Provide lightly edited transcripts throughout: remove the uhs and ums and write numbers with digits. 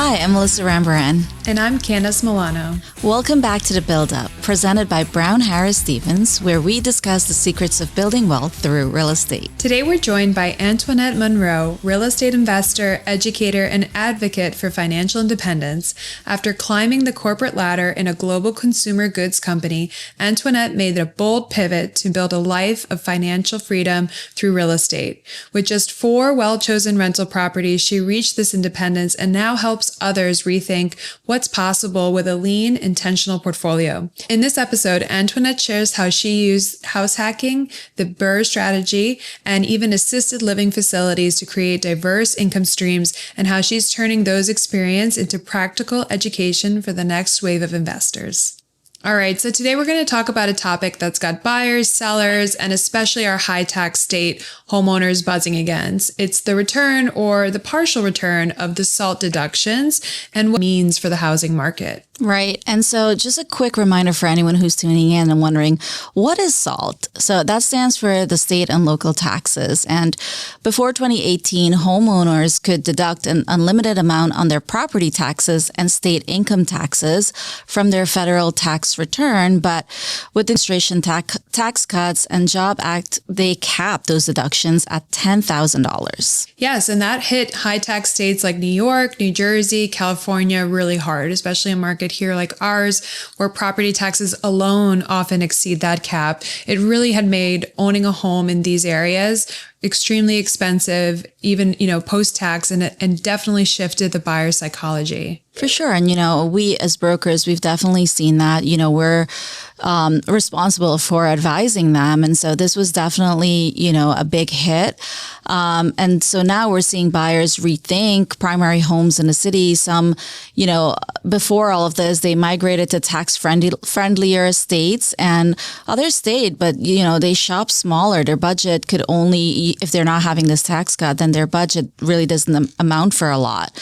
Hi, I'm Malessa Rambarran. And I'm Candice Milano. Welcome back to The Build Up, presented by Brown Harris Stevens, where we discuss the secrets of building wealth through real estate. Today we're joined by Antoinette Munroe, real estate investor, educator, and advocate for financial independence. After climbing the corporate ladder in a global consumer goods company, Antoinette made a bold pivot to build a life of financial freedom through real estate. With just 4 well-chosen rental properties, she reached this independence and now helps others rethink what's possible with a lean, intentional portfolio. In this episode, Antoinette shares how she used house hacking, the BRRRR strategy, and even assisted living facilities to create diverse income streams, and how she's turning those experiences into practical education for the next wave of investors. All right, so today we're going to talk about a topic that's got buyers, sellers, and especially our high tax state homeowners buzzing against. It's the return or the partial return of the SALT deductions and what it means for the housing market. Right. And so just a quick reminder for anyone who's tuning in and wondering, what is SALT? So that stands for the state and local taxes. And before 2018, homeowners could deduct an unlimited amount on their property taxes and state income taxes from their federal tax return. But with the administration tax cuts and Job Act, they capped those deductions at $10,000. Yes, and that hit high tax states like New York, New Jersey, California really hard, especially a market here like ours, where property taxes alone often exceed that cap. It really had made owning a home in these areas extremely expensive, even, post-tax, and definitely shifted the buyer psychology. For sure. And, we as brokers, we've definitely seen that, we're responsible for advising them. And so this was definitely, a big hit. And so now we're seeing buyers rethink primary homes in the city. Some, before all of this, they migrated to friendlier states, and others stayed, but, they shop smaller. Their budget could only, if they're not having this tax cut, then their budget really doesn't amount for a lot.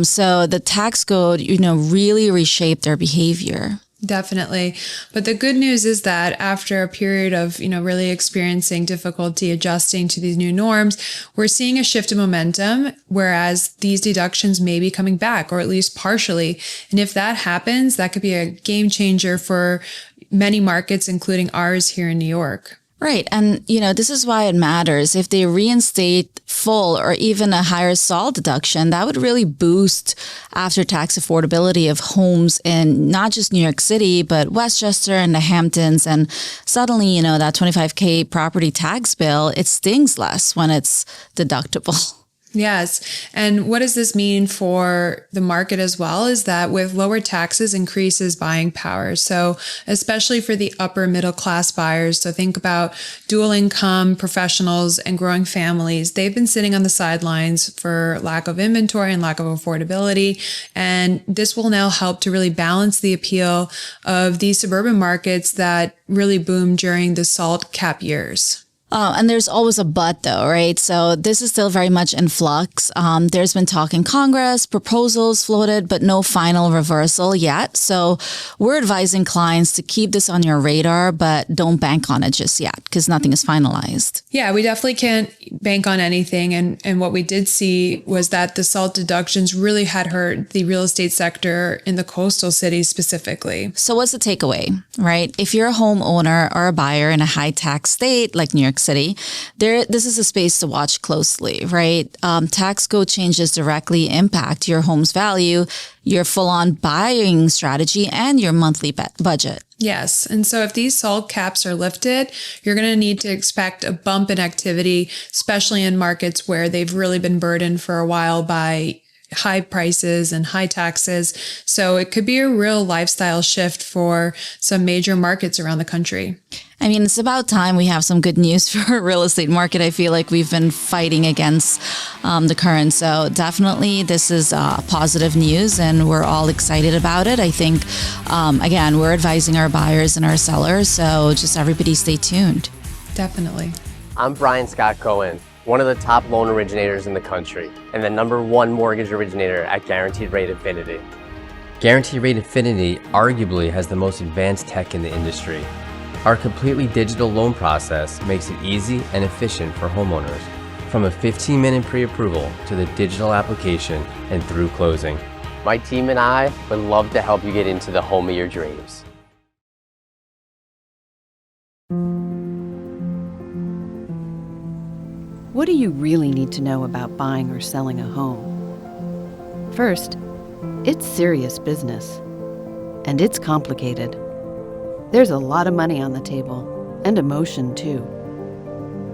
So the tax code, really reshaped their behavior. Definitely. But the good news is that after a period of, really experiencing difficulty adjusting to these new norms, we're seeing a shift in momentum, whereas these deductions may be coming back, or at least partially. And if that happens, that could be a game changer for many markets, including ours here in New York. Right. And, this is why it matters. If they reinstate full or even a higher SALT deduction, that would really boost after-tax affordability of homes in not just New York City, but Westchester and the Hamptons. And suddenly, that $25,000 property tax bill, it stings less when it's deductible. Yes. And what does this mean for the market as well is that with lower taxes increases buying power. So especially for the upper middle class buyers. So think about dual income professionals and growing families. They've been sitting on the sidelines for lack of inventory and lack of affordability. And this will now help to really balance the appeal of these suburban markets that really boomed during the SALT cap years. And there's always a but though, right? So this is still very much in flux. There's been talk in Congress, proposals floated, but no final reversal yet. So we're advising clients to keep this on your radar, but don't bank on it just yet because nothing is finalized. Yeah, we definitely can't bank on anything. And what we did see was that the SALT deductions really had hurt the real estate sector in the coastal cities specifically. So what's the takeaway, right? If you're a homeowner or a buyer in a high tax state like New York City, this is a space to watch closely, right? Tax code changes directly impact your home's value, your full-on buying strategy, and your monthly budget. Yes. And so if these SALT caps are lifted, you're going to need to expect a bump in activity, especially in markets where they've really been burdened for a while by high prices and high taxes. So it could be a real lifestyle shift for some major markets around the country. I mean, it's about time we have some good news for our real estate market. I feel like we've been fighting against the current. So definitely this is positive news and we're all excited about it. I think, again, we're advising our buyers and our sellers. So just everybody stay tuned. Definitely. I'm Brian Scott Cohen, one of the top loan originators in the country and the #1 mortgage originator at Guaranteed Rate Infinity. Guaranteed Rate Infinity arguably has the most advanced tech in the industry. Our completely digital loan process makes it easy and efficient for homeowners, from a 15-minute pre-approval to the digital application and through closing. My team and I would love to help you get into the home of your dreams. What do you really need to know about buying or selling a home? First, it's serious business, and it's complicated. There's a lot of money on the table, and emotion too.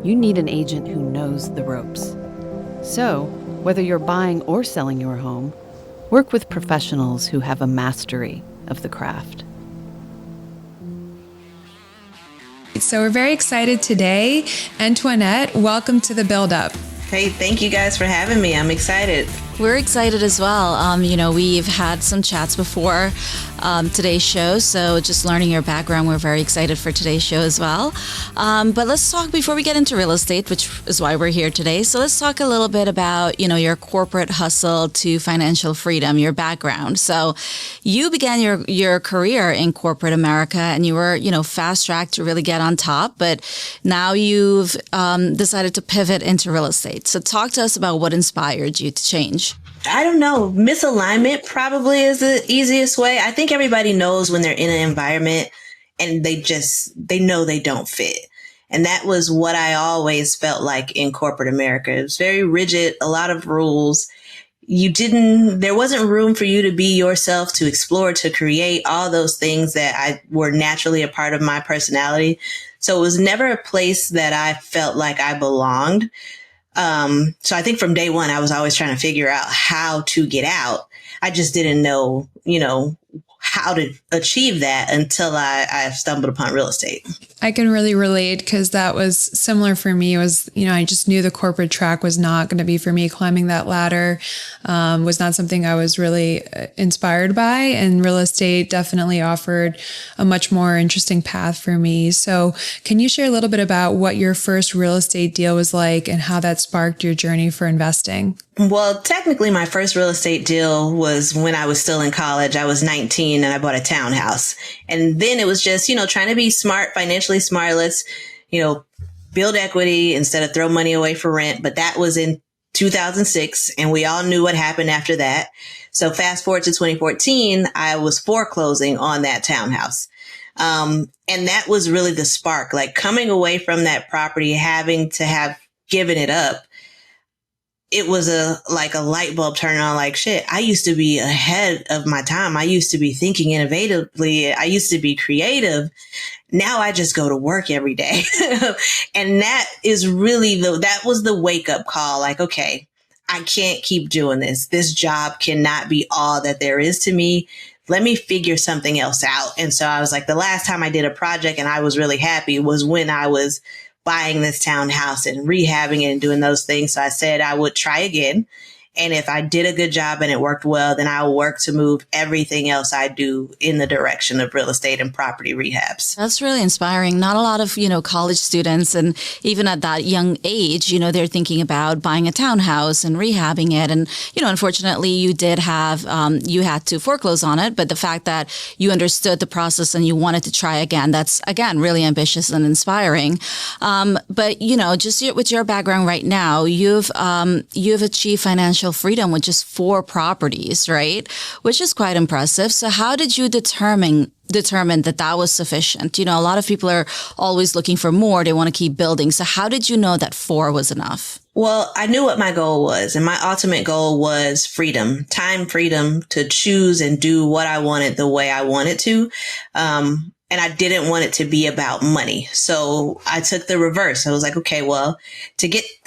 You need an agent who knows the ropes. So, whether you're buying or selling your home, work with professionals who have a mastery of the craft. So we're very excited today. Antoinette, welcome to the Build Up. Hey, thank you guys for having me. I'm excited. We're excited as well. We've had some chats before today's show, so just learning your background, we're very excited for today's show as well. But let's talk before we get into real estate, which is why we're here today. So let's talk a little bit about, your corporate hustle to financial freedom, your background. So you began your career in corporate America, and you were, fast-tracked to really get on top, but now you've decided to pivot into real estate. So talk to us about what inspired you to change. I don't know. Misalignment probably is the easiest way. I think everybody knows when they're in an environment and they know they don't fit. And that was what I always felt like in corporate America. It was very rigid, a lot of rules. There wasn't room for you to be yourself, to explore, to create all those things that were naturally a part of my personality. So it was never a place that I felt like I belonged. So I think from day one, I was always trying to figure out how to get out. I just didn't know, how to achieve that until I stumbled upon real estate. I can really relate because that was similar for me. It was, I just knew the corporate track was not going to be for me. Climbing that ladder was not something I was really inspired by. And real estate definitely offered a much more interesting path for me. So can you share a little bit about what your first real estate deal was like and how that sparked your journey for investing? Well, technically, my first real estate deal was when I was still in college. I was 19 and I bought a townhouse. And then it was just, trying to be smart, financially smart. Let's, build equity instead of throw money away for rent. But that was in 2006. And we all knew what happened after that. So fast forward to 2014, I was foreclosing on that townhouse. And that was really the spark, like coming away from that property, having to have given it up. It was a light bulb turning on, like, shit, I used to be ahead of my time. I used to be thinking innovatively. I used to be creative. Now I just go to work every day. And that is really that was the wake up call. Like, okay, I can't keep doing this. This job cannot be all that there is to me. Let me figure something else out. And so I was like, the last time I did a project and I was really happy was when I was buying this townhouse and rehabbing it and doing those things. So I said I would try again. And if I did a good job and it worked well, then I will work to move everything else I do in the direction of real estate and property rehabs. That's really inspiring. Not a lot of, college students, and even at that young age, they're thinking about buying a townhouse and rehabbing it. And, unfortunately, you did have, you had to foreclose on it. But the fact that you understood the process and you wanted to try again, that's, again, really ambitious and inspiring. But, just with your background right now, you've achieved financial freedom with just 4 properties, right? Which is quite impressive. So how did you determine that was sufficient? A lot of people are always looking for more. They want to keep building. So how did you know that 4 was enough? Well, I knew what my goal was, and my ultimate goal was freedom, time freedom to choose and do what I wanted the way I wanted to. And I didn't want it to be about money. So I took the reverse. I was like, okay, well,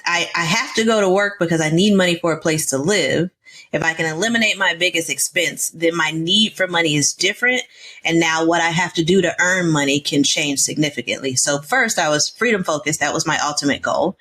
I have to go to work because I need money for a place to live. If I can eliminate my biggest expense, then my need for money is different. And now what I have to do to earn money can change significantly. So first, I was freedom focused. That was my ultimate goal.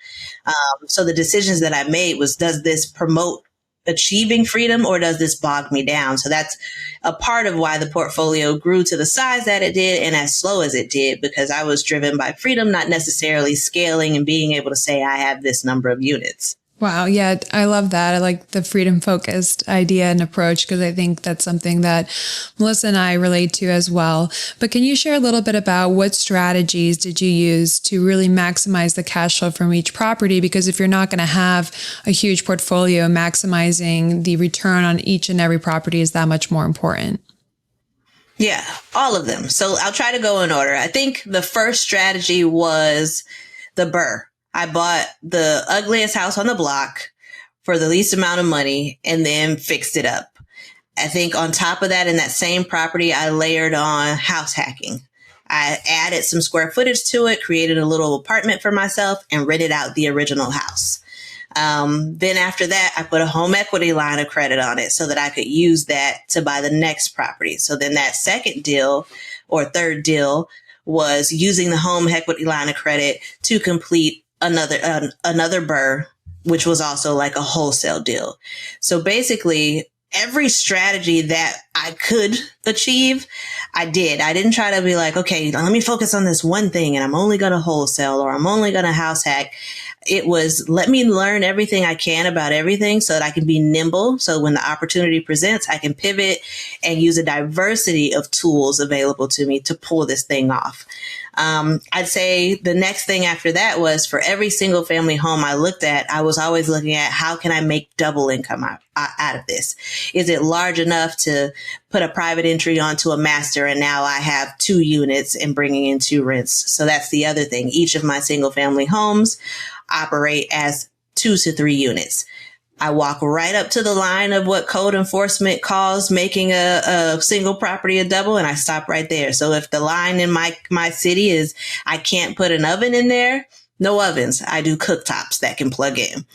So the decisions that I made was, does this promote achieving freedom or does this bog me down? So that's a part of why the portfolio grew to the size that it did and as slow as it did, because I was driven by freedom, not necessarily scaling and being able to say I have this number of units. Wow. Yeah, I love that. I like the freedom focused idea and approach because I think that's something that Malessa and I relate to as well. But can you share a little bit about what strategies did you use to really maximize the cash flow from each property? Because if you're not going to have a huge portfolio, maximizing the return on each and every property is that much more important. Yeah, all of them. So I'll try to go in order. I think the first strategy was the BRRRR. I bought the ugliest house on the block for the least amount of money and then fixed it up. I think on top of that, in that same property, I layered on house hacking. I added some square footage to it, created a little apartment for myself, and rented out the original house. Then after that, I put a home equity line of credit on it so that I could use that to buy the next property. So then that second deal or third deal was using the home equity line of credit to complete another BRRRR, which was also like a wholesale deal. So basically, every strategy that I could achieve, I did. I didn't try to be like, okay, let me focus on this one thing and I'm only going to wholesale or I'm only going to house hack. It was let me learn everything I can about everything so that I can be nimble. So when the opportunity presents, I can pivot and use a diversity of tools available to me to pull this thing off. I'd say the next thing after that was for every single family home I looked at, I was always looking at how can I make double income out of this? Is it large enough to put a private entry onto a master and now I have 2 units and bringing in 2 rents? So that's the other thing. Each of my single family homes operate as 2 to 3 units. I walk right up to the line of what code enforcement calls making a single property a double, and I stop right there. So if the line in my city is I can't put an oven in there, no ovens. I do cooktops that can plug in.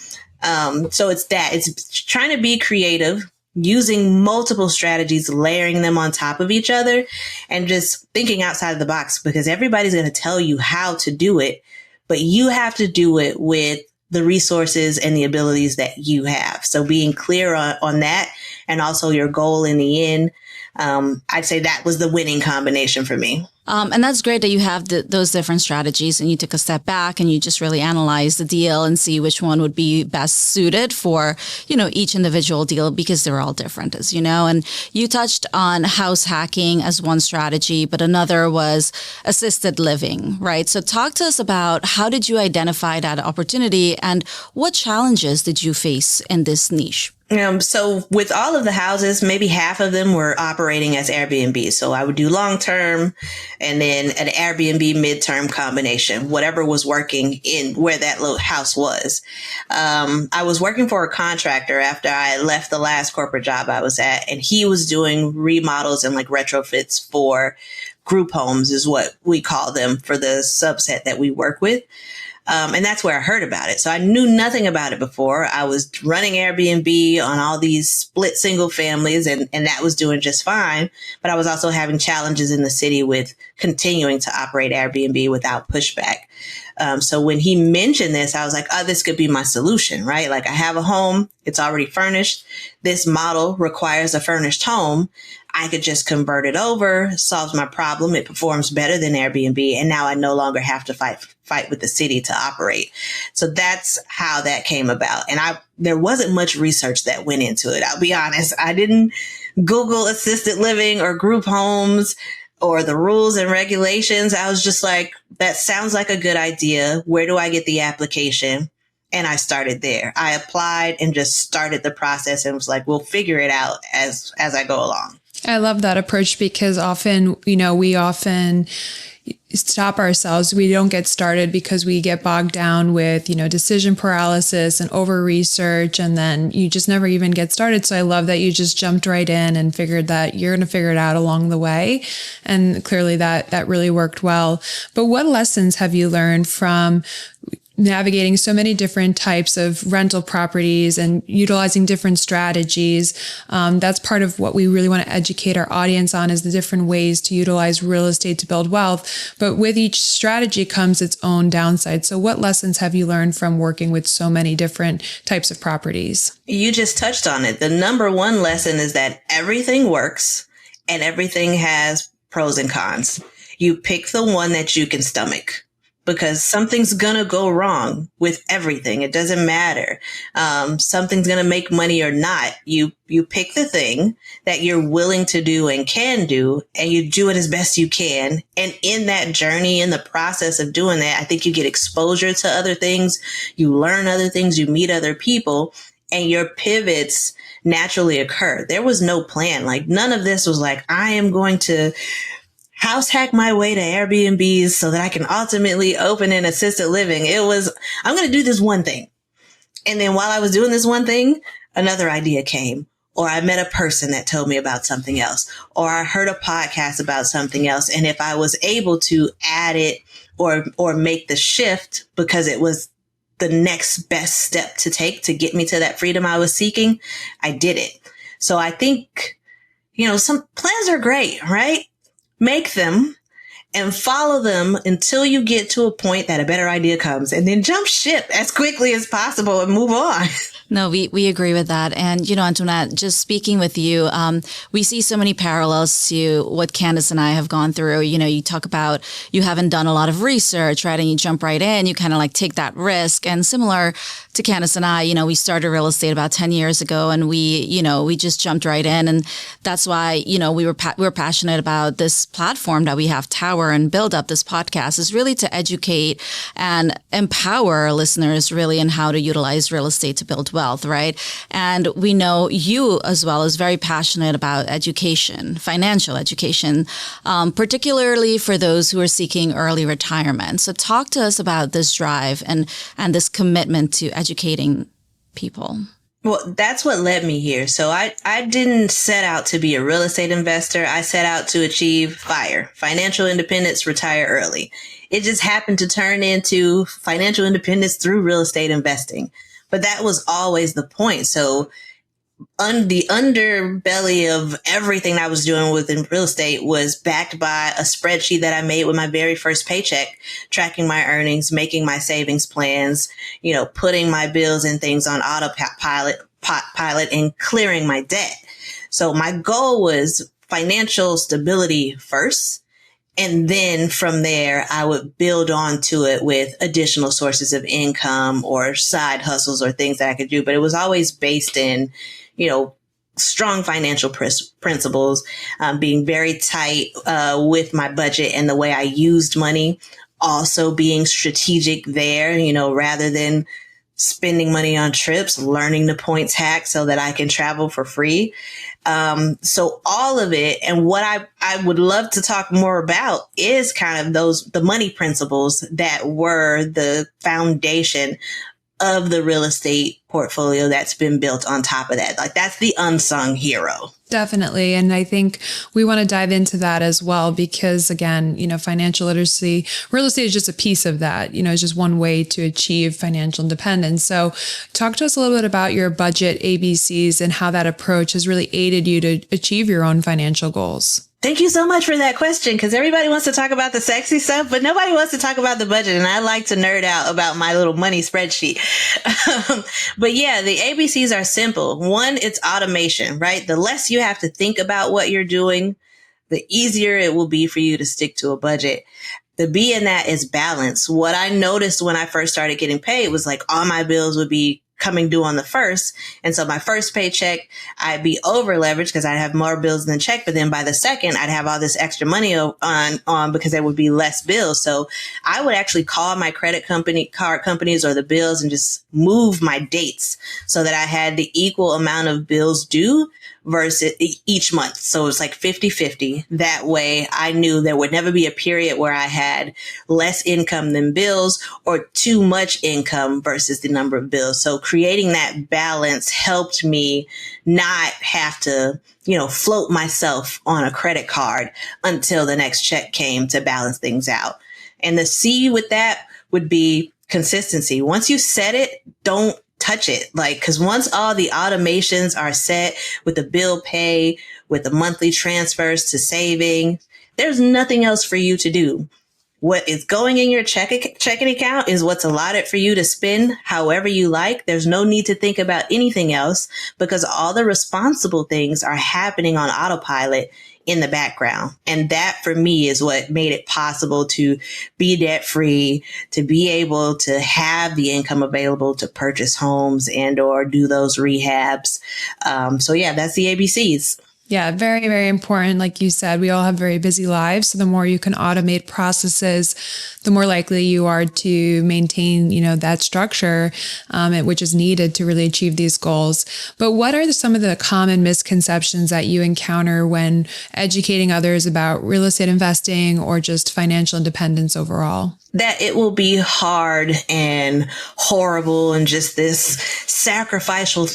So it's that. It's trying to be creative, using multiple strategies, layering them on top of each other, and just thinking outside of the box because everybody's going to tell you how to do it, but you have to do it with the resources and the abilities that you have. So being clear on that and also your goal in the end, I'd say that was the winning combination for me. And that's great that you have those different strategies and you took a step back and you just really analyze the deal and see which one would be best suited for, each individual deal because they're all different, as you know. And you touched on house hacking as one strategy, but another was assisted living, right? So talk to us about how did you identify that opportunity and what challenges did you face in this niche? So with all of the houses, maybe half of them were operating as Airbnb. So I would do long-term and then an Airbnb midterm combination, whatever was working in where that little house was. I was working for a contractor after I left the last corporate job I was at, and he was doing remodels and like retrofits for group homes is what we call them for the subset that we work with. And that's where I heard about it. So I knew nothing about it before. I was running Airbnb on all these split single families and that was doing just fine. But I was also having challenges in the city with continuing to operate Airbnb without pushback. So when he mentioned this, I was like, oh, this could be my solution, right? Like I have a home. It's already furnished. This model requires a furnished home. I could just convert it over, solves my problem. It performs better than Airbnb. And now I no longer have to fight with the city to operate. So that's how that came about. And there wasn't much research that went into it. I'll be honest. I didn't Google assisted living or group homes or the rules and regulations. I was just like, that sounds like a good idea. Where do I get the application? And I started there. I applied and just started the process and was like, we'll figure it out as I go along. I love that approach because often, we often stop ourselves. We don't get started because we get bogged down with, decision paralysis and over research, and then you just never even get started. So I love that you just jumped right in and figured that you're going to figure it out along the way. And clearly that really worked well. But what lessons have you learned from navigating so many different types of rental properties and utilizing different strategies? That's part of what we really want to educate our audience on is the different ways to utilize real estate to build wealth. But with each strategy comes its own downside. So what lessons have you learned from working with so many different types of properties? You just touched on it. The number one lesson is that everything works and everything has pros and cons. You pick the one that you can stomach. because something's going to go wrong with everything. It doesn't matter. Something's going to make money or not. You pick the thing that you're willing to do and can do, and you do it as best you can. And in that journey, in the process of doing that, I think you get exposure to other things. You learn other things. You meet other people, and your pivots naturally occur. There was no plan. Like, none of this was like, I am going to house hack my way to Airbnbs so that I can ultimately open an assisted living. It was, I'm going to do this one thing. And then while I was doing this one thing, another idea came, or I met a person that told me about something else, or I heard a podcast about something else. And if I was able to add it or make the shift because it was the next best step to take to get me to that freedom I was seeking, I did it. So I think, some plans are great, right? Make them and follow them until you get to a point that a better idea comes, and then jump ship as quickly as possible and move on. No, we agree with that. And, Antoinette, just speaking with you, we see so many parallels to what Candice and I have gone through. You talk about you haven't done a lot of research, right? And you jump right in, you kind of like take that risk. And similar to Candice and I, we started real estate about 10 years ago, and we just jumped right in. And that's why, we were passionate about this platform that we have, Tower, and build up this podcast is really to educate and empower our listeners really in how to utilize real estate to build wealth, right? And we know you as well is very passionate about education, financial education, particularly for those who are seeking early retirement. So talk to us about this drive and this commitment to educating people. Well, that's what led me here. So I didn't set out to be a real estate investor. I set out to achieve FIRE, financial independence, retire early. It just happened to turn into financial independence through real estate investing. But that was always the point. So the underbelly of everything I was doing within real estate was backed by a spreadsheet that I made with my very first paycheck, tracking my earnings, making my savings plans, putting my bills and things on autopilot and clearing my debt. So my goal was financial stability first. And then from there, I would build onto it with additional sources of income or side hustles or things that I could do. But it was always based in, strong financial principles, being very tight with my budget and the way I used money. Also being strategic there, rather than spending money on trips, learning the points hack so that I can travel for free. So all of it, and what I would love to talk more about is kind of the money principles that were the foundation of the real estate portfolio that's been built on top of that. Like, that's the unsung hero. Definitely. And I think we want to dive into that as well, because again, financial literacy, real estate is just a piece of that, it's just one way to achieve financial independence. So talk to us a little bit about your budget ABCs and how that approach has really aided you to achieve your own financial goals. Thank you so much for that question, because everybody wants to talk about the sexy stuff, but nobody wants to talk about the budget. And I like to nerd out about my little money spreadsheet. But yeah, the ABCs are simple. One, it's automation, right? The less you have to think about what you're doing, the easier it will be for you to stick to a budget. The B in that is balance. What I noticed when I first started getting paid was like all my bills would be coming due on the first. And so my first paycheck, I'd be over leveraged because I'd have more bills than check. But then by the second, I'd have all this extra money on because there would be less bills. So I would actually call my card companies or the bills and just move my dates so that I had the equal amount of bills due versus each month. So it's like 50-50. That way I knew there would never be a period where I had less income than bills or too much income versus the number of bills. So creating that balance helped me not have to, float myself on a credit card until the next check came to balance things out. And the C with that would be consistency. Once you set it, don't touch it. Cause once all the automations are set with the bill pay, with the monthly transfers to saving, there's nothing else for you to do. What is going in your checking account is what's allotted for you to spend however you like. There's no need to think about anything else because all the responsible things are happening on autopilot in the background. And that for me is what made it possible to be debt free, to be able to have the income available to purchase homes and or do those rehabs. So yeah, that's the ABCs. Yeah, very, very important. Like you said, we all have very busy lives. So the more you can automate processes, the more likely you are to maintain, that structure, which is needed to really achieve these goals. But what are some of the common misconceptions that you encounter when educating others about real estate investing or just financial independence overall? That it will be hard and horrible and just this sacrificial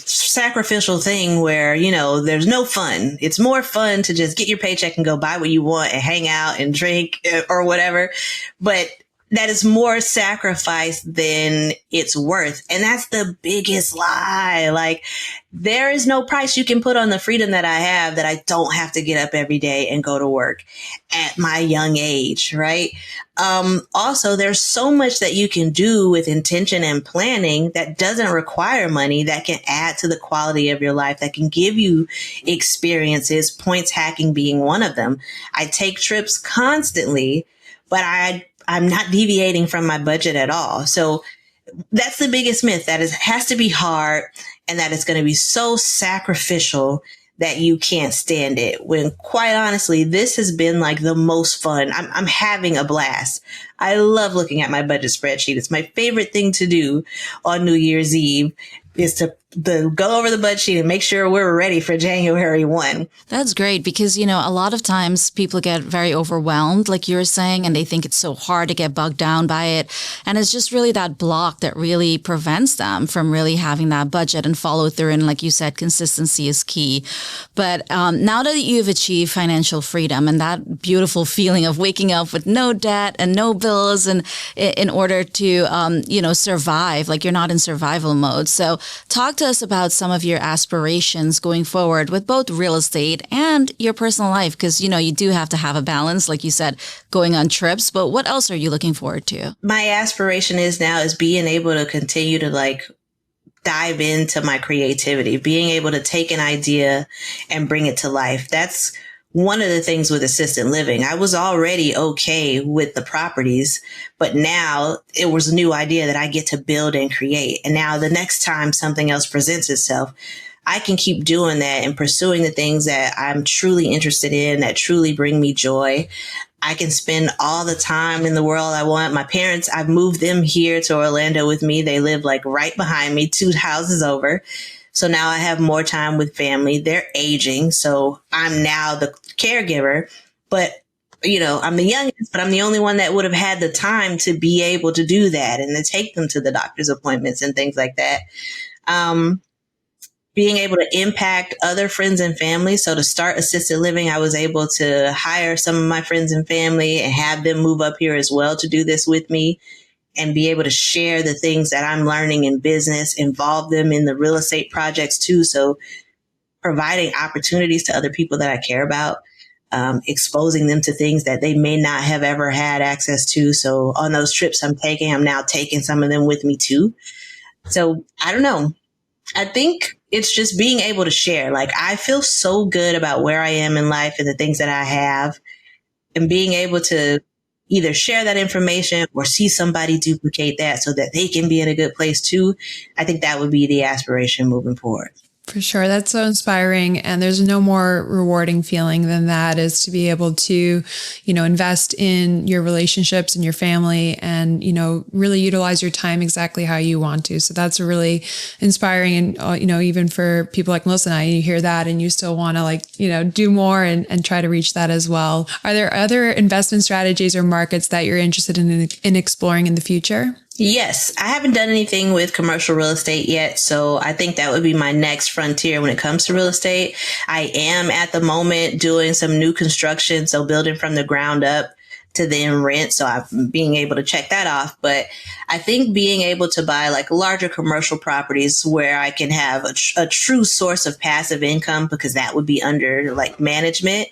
thing where, there's no fun. It's more fun to just get your paycheck and go buy what you want and hang out and drink or whatever. But that is more sacrifice than it's worth. And that's the biggest lie. Like, there is no price you can put on the freedom that I have, that I don't have to get up every day and go to work at my young age, right? Also, there's so much that you can do with intention and planning that doesn't require money, that can add to the quality of your life, that can give you experiences, points hacking being one of them. I take trips constantly, but I'm not deviating from my budget at all. So that's the biggest myth, that it has to be hard and that it's going to be so sacrificial that you can't stand it. When quite honestly, this has been like the most fun. I'm having a blast. I love looking at my budget spreadsheet. It's my favorite thing to do on New Year's Eve, is to go over the budget sheet and make sure we're ready for January 1. That's great because, a lot of times people get very overwhelmed, like you were saying, and they think it's so hard to get bogged down by it. And it's just really that block that really prevents them from really having that budget and follow through. And like you said, consistency is key. But now that you've achieved financial freedom and that beautiful feeling of waking up with no debt and no bills, and in order to, survive, like you're not in survival mode. So talk to us about some of your aspirations going forward with both real estate and your personal life, because, you do have to have a balance, like you said, going on trips. But what else are you looking forward to? My aspiration is being able to continue to dive into my creativity, being able to take an idea and bring it to life. That's one of the things with assisted living. I was already okay with the properties, but now it was a new idea that I get to build and create. And now the next time something else presents itself, I can keep doing that and pursuing the things that I'm truly interested in, that truly bring me joy. I can spend all the time in the world I want. My parents, I've moved them here to Orlando with me. They live right behind me, 2 houses over. So now I have more time with family. They're aging. So I'm now the caregiver, but I'm the youngest, but I'm the only one that would have had the time to be able to do that and to take them to the doctor's appointments and things like that. Being able to impact other friends and family. So to start assisted living, I was able to hire some of my friends and family and have them move up here as well to do this with me, and be able to share the things that I'm learning in business, involve them in the real estate projects too. So providing opportunities to other people that I care about, exposing them to things that they may not have ever had access to. So on those trips I'm now taking some of them with me too. So I don't know. I think it's just being able to share. I feel so good about where I am in life and the things that I have, and being able to either share that information or see somebody duplicate that so that they can be in a good place too. I think that would be the aspiration moving forward. For sure. That's so inspiring. And there's no more rewarding feeling than that, is to be able to, invest in your relationships and your family and, really utilize your time exactly how you want to. So that's really inspiring. And, even for people like Melissa and I, you hear that and you still want to do more and try to reach that as well. Are there other investment strategies or markets that you're interested in exploring in the future? Yes, I haven't done anything with commercial real estate yet, so I think that would be my next frontier when it comes to real estate. I am at the moment doing some new construction, so building from the ground up to then rent. So I'm being able to check that off. But I think being able to buy larger commercial properties where I can have a true source of passive income, because that would be under management.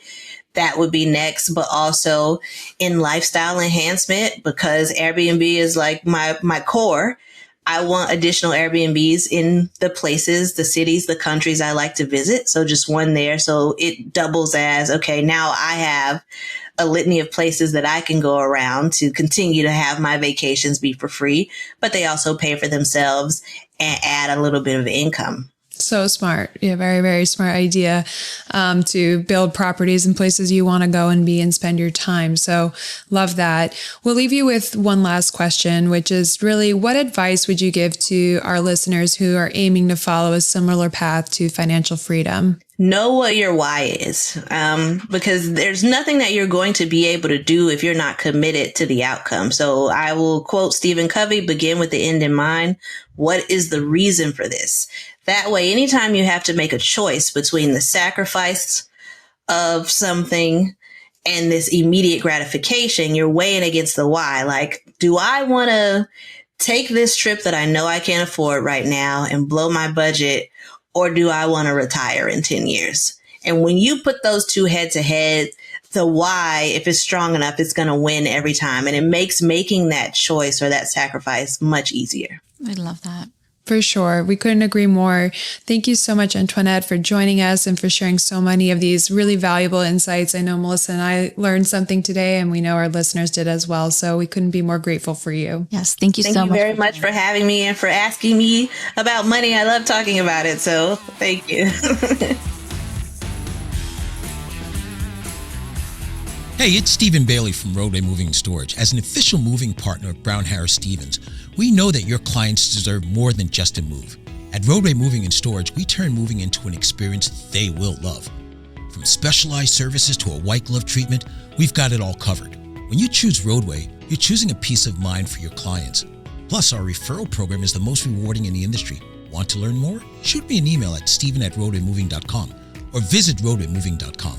That would be next, but also in lifestyle enhancement, because Airbnb is my core. I want additional Airbnbs in the places, the cities, the countries I like to visit. So just one there. So it doubles as, okay, now I have a litany of places that I can go around to continue to have my vacations be for free, but they also pay for themselves and add a little bit of income. So smart. Yeah, very, very smart idea to build properties in places you want to go and be and spend your time. So love that. We'll leave you with one last question, which is really, what advice would you give to our listeners who are aiming to follow a similar path to financial freedom? Know what your why is, because there's nothing that you're going to be able to do if you're not committed to the outcome. So I will quote Stephen Covey, begin with the end in mind. What is the reason for this? That way, anytime you have to make a choice between the sacrifice of something and this immediate gratification, you're weighing against the why. Like, do I want to take this trip that I know I can't afford right now and blow my budget? Or do I want to retire in 10 years? And when you put those two head to head, the why, if it's strong enough, it's going to win every time. And it makes making that choice or that sacrifice much easier. I love that. For sure. We couldn't agree more. Thank you so much, Antoinette, for joining us and for sharing so many of these really valuable insights. I know Malessa and I learned something today, and we know our listeners did as well. So we couldn't be more grateful for you. Yes. Thank you so much. Thank you very much for having me and for asking me about money. I love talking about it. So thank you. Hey, it's Stephen Bailey from Roadway Moving and Storage. As an official moving partner of Brown Harris Stevens, we know that your clients deserve more than just a move. At Roadway Moving and Storage, we turn moving into an experience they will love. From specialized services to a white glove treatment, we've got it all covered. When you choose Roadway, you're choosing a peace of mind for your clients. Plus, our referral program is the most rewarding in the industry. Want to learn more? Shoot me an email at steven@roadwaymoving.com or visit roadwaymoving.com.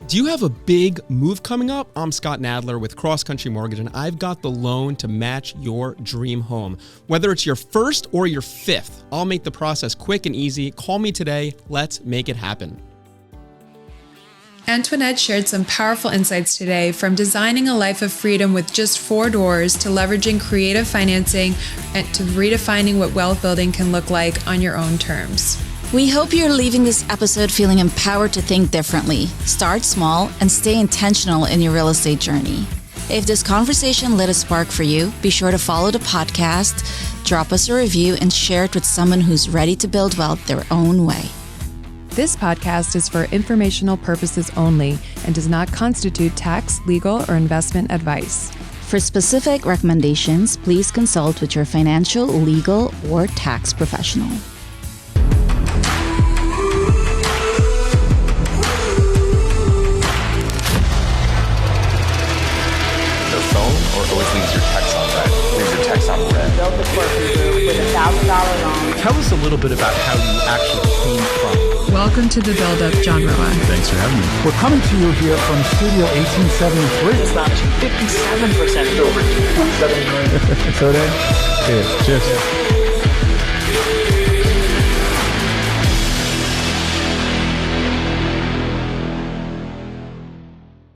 Do you have a big move coming up? I'm Scott Nadler with Cross Country Mortgage, and I've got the loan to match your dream home. Whether it's your first or your fifth, I'll make the process quick and easy. Call me today. Let's make it happen. Antoinette shared some powerful insights today, from designing a life of freedom with just 4 doors to leveraging creative financing and to redefining what wealth building can look like on your own terms. We hope you're leaving this episode feeling empowered to think differently. Start small and stay intentional in your real estate journey. If this conversation lit a spark for you, be sure to follow the podcast, drop us a review, and share it with someone who's ready to build wealth their own way. This podcast is for informational purposes only and does not constitute tax, legal, or investment advice. For specific recommendations, please consult with your financial, legal, or tax professional. Always leaves your text on red. Leaves your text on red. Built the corporate group with $1,000 loan. Tell us a little bit about how you actually came from. Welcome to The Build Up, John Roa. Thanks for having me. We're coming to you here from Studio 1873. It's not 57% over $2.7 million. So then, cheers.